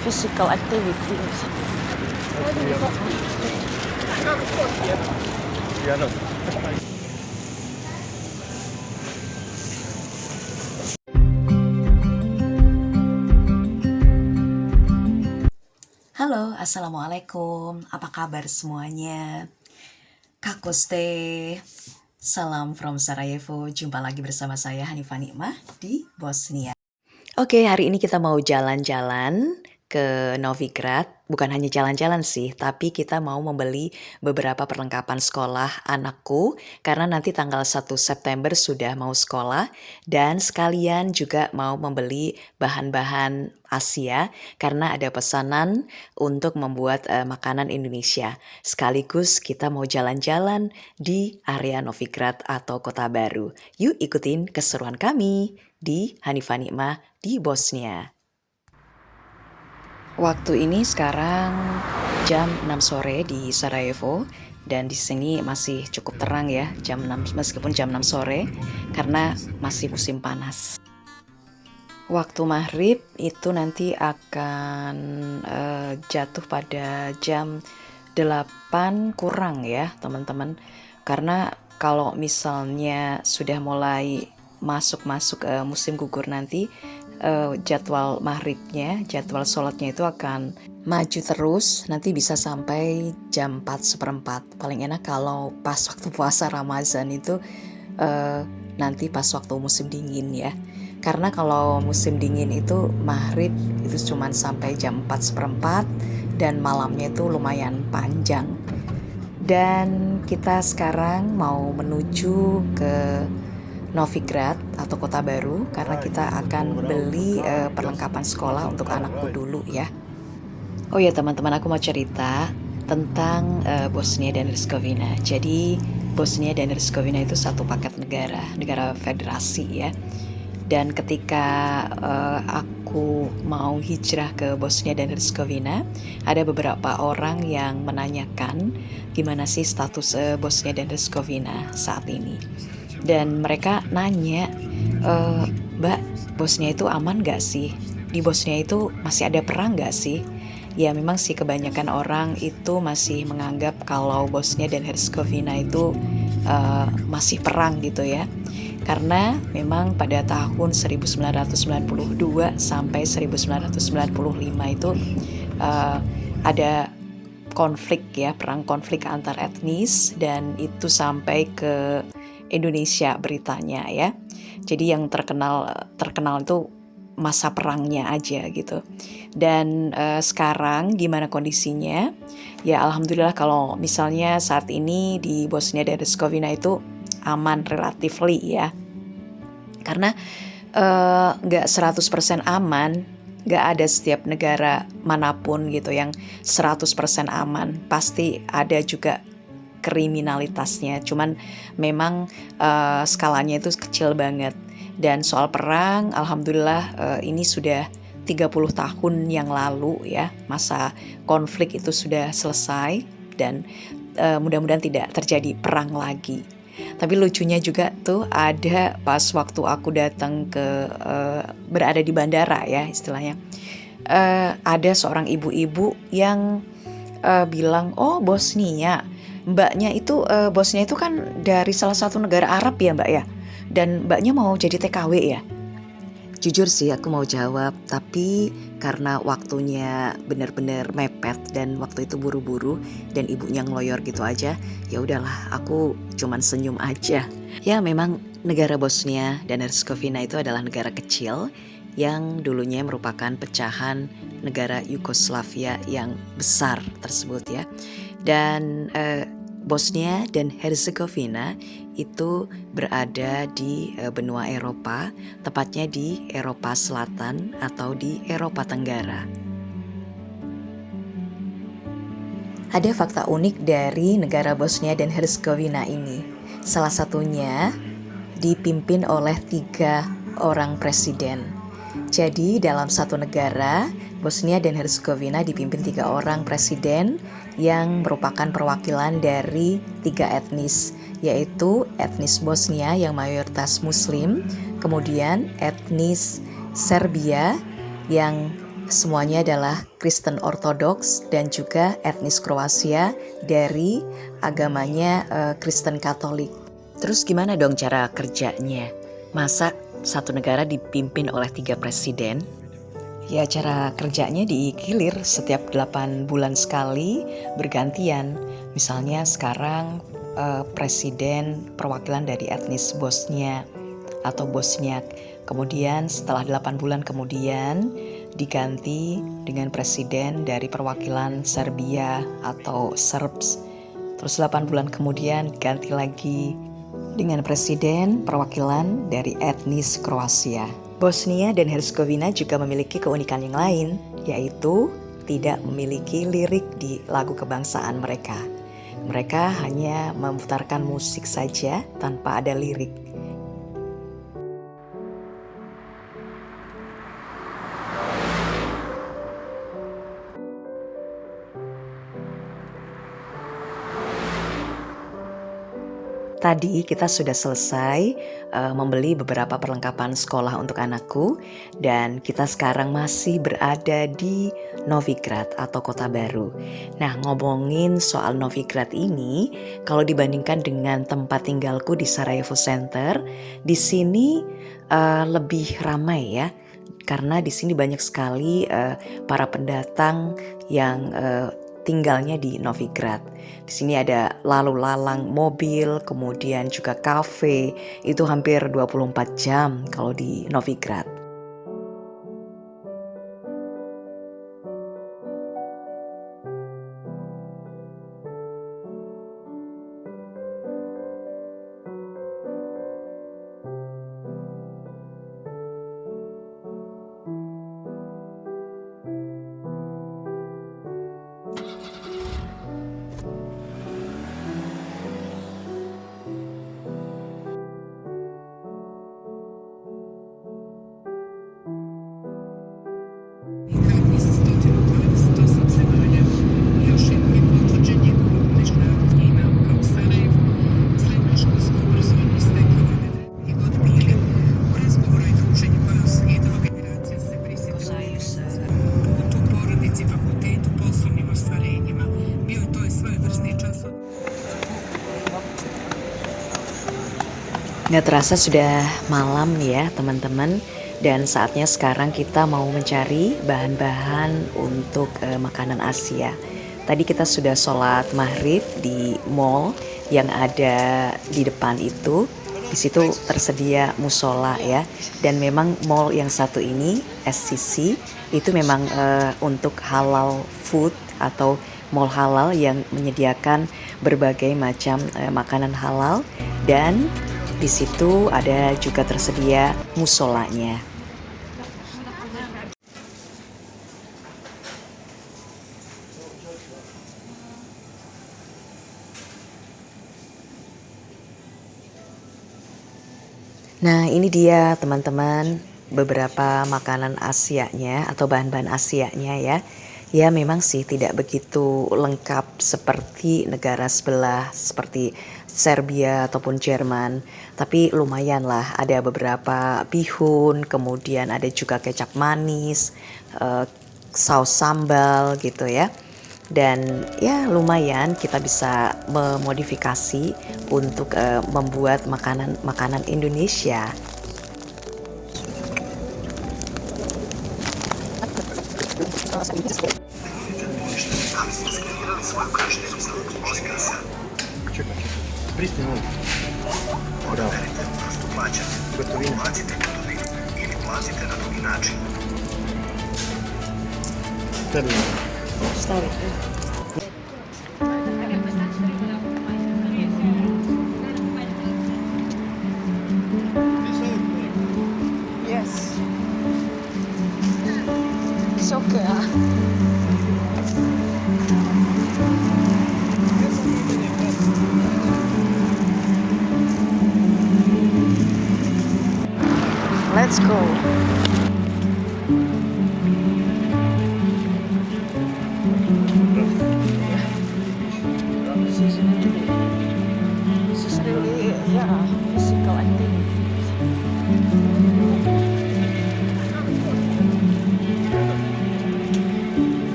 physical activity. Halo, assalamualaikum. Apa kabar semuanya? Kakoste. Salam from Sarajevo. Jumpa lagi bersama saya Hanifah Nikmah di Bosnia. Oke, hari ini kita mau jalan-jalan ke Novigrad. Bukan hanya jalan-jalan sih, tapi kita mau membeli beberapa perlengkapan sekolah anakku karena nanti tanggal 1 September sudah mau sekolah, dan sekalian juga mau membeli bahan-bahan Asia karena ada pesanan untuk membuat makanan Indonesia. Sekaligus kita mau jalan-jalan di area Novigrad atau Kota Baru. Yuk ikutin keseruan kami di Hanifah Nikmah di Bosnia. Waktu ini sekarang jam 6 sore di Sarajevo, dan di sini masih cukup terang ya, jam 6 meskipun jam 6 sore karena masih musim panas. Waktu maghrib itu nanti akan jatuh pada jam 8 kurang ya teman-teman. Karena kalau misalnya sudah mulai masuk musim gugur nanti, jadwal maghribnya, jadwal sholatnya itu akan maju terus, nanti bisa sampai jam 4:04. Paling enak kalau pas waktu puasa Ramadan itu nanti pas waktu musim dingin ya. Karena kalau musim dingin itu maghrib itu cuma sampai jam 4:04 dan malamnya itu lumayan panjang. Dan kita sekarang mau menuju ke Novigrad atau Kota Baru karena kita akan beli perlengkapan sekolah untuk anakku dulu ya. Oh ya teman-teman, aku mau cerita tentang Bosnia dan Herzegovina. Jadi Bosnia dan Herzegovina itu satu paket negara federasi ya. Dan ketika aku mau hijrah ke Bosnia dan Herzegovina, ada beberapa orang yang menanyakan gimana sih status Bosnia dan Herzegovina saat ini. Dan mereka nanya, Mbak, Bosnia itu aman gak sih? Di Bosnia itu masih ada perang gak sih? Ya memang sih kebanyakan orang itu masih menganggap kalau Bosnia dan Herzegovina itu masih perang gitu ya. Karena memang pada tahun 1992 sampai 1995 itu ada konflik ya, perang konflik antar etnis, dan itu sampai ke Indonesia beritanya ya. Jadi yang terkenal itu masa perangnya aja gitu. Dan sekarang gimana kondisinya? Ya alhamdulillah kalau misalnya saat ini di Bosnia dan Herzegovina itu aman relatively ya. Karena nggak 100% aman, nggak ada setiap negara manapun gitu yang 100% aman. Pasti ada juga kriminalitasnya, cuman memang skalanya itu kecil banget. Dan soal perang, alhamdulillah ini sudah 30 tahun yang lalu ya, masa konflik itu sudah selesai, dan mudah-mudahan tidak terjadi perang lagi. Tapi lucunya juga tuh ada pas waktu aku datang ke berada di bandara ya istilahnya, ada seorang ibu-ibu yang bilang, oh Bosnia, mbaknya itu Bosnia itu kan dari salah satu negara Arab ya mbak ya, dan mbaknya mau jadi TKW ya. Jujur sih aku mau jawab, tapi karena waktunya benar-benar mepet dan waktu itu buru-buru dan ibunya ngeloyor gitu aja, ya udahlah aku cuman senyum aja. Ya memang negara Bosnia dan Herzegovina itu adalah negara kecil yang dulunya merupakan pecahan negara Yugoslavia yang besar tersebut ya. Dan Bosnia dan Herzegovina itu berada di benua Eropa, tepatnya di Eropa Selatan atau di Eropa Tenggara. Ada fakta unik dari negara Bosnia dan Herzegovina ini. Salah satunya dipimpin oleh 3 orang presiden. Jadi dalam satu negara, Bosnia dan Herzegovina dipimpin 3 orang presiden yang merupakan perwakilan dari 3 etnis, yaitu etnis Bosnia yang mayoritas Muslim, kemudian etnis Serbia yang Semuanya adalah Kristen Ortodoks dan juga etnis Kroasia dari agamanya Kristen Katolik. Terus gimana dong cara kerjanya? Masa satu negara dipimpin oleh 3 presiden? Ya cara kerjanya digilir setiap 8 bulan sekali bergantian. Misalnya sekarang presiden perwakilan dari etnis Bosnia atau Bosniak. Kemudian setelah 8 bulan kemudian diganti dengan presiden dari perwakilan Serbia atau Serbs. Terus 8 bulan kemudian ganti lagi dengan presiden perwakilan dari etnis Kroasia. Bosnia dan Herzegovina juga memiliki keunikan yang lain, yaitu tidak memiliki lirik di lagu kebangsaan mereka. Mereka hanya memutarkan musik saja tanpa ada lirik. Tadi kita sudah selesai membeli beberapa perlengkapan sekolah untuk anakku dan kita sekarang masih berada di Novigrad atau kota baru. Nah, ngomongin soal Novigrad ini, kalau dibandingkan dengan tempat tinggalku di Sarajevo Center, di sini lebih ramai ya. Karena di sini banyak sekali para pendatang yang tinggalnya di Novigrad. Di sini ada lalu lalang mobil, kemudian juga kafe. Itu hampir 24 jam kalau di Novigrad. Nggak terasa sudah malam ya teman-teman, dan saatnya sekarang kita mau mencari bahan-bahan untuk makanan Asia. Tadi kita sudah sholat maghrib di mall yang ada di depan itu. Di situ tersedia musola ya, dan memang mall yang satu ini SCC itu memang untuk halal food atau mall halal yang menyediakan berbagai macam makanan halal, dan di situ ada juga tersedia musolanya. Nah, ini dia teman-teman beberapa makanan Asianya atau bahan-bahan Asianya ya. Ya memang sih tidak begitu lengkap seperti negara sebelah seperti Serbia ataupun Jerman. Tapi lumayan lah, ada beberapa bihun, kemudian ada juga kecap manis, saus sambal gitu ya. Dan ya lumayan kita bisa memodifikasi untuk membuat makanan Indonesia. Pristin on. Bravo. Gotovina. Ili platite na drugi način. Stavi. Yes. It's okay. Let's go. This is really, physical activity.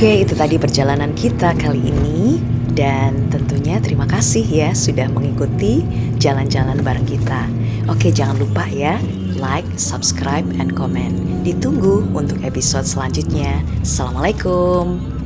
Oke, itu tadi perjalanan kita kali ini. Dan tentunya terima kasih ya sudah mengikuti jalan-jalan bareng kita. Oke, jangan lupa ya, like, subscribe, and comment. Ditunggu untuk episode selanjutnya. Assalamualaikum.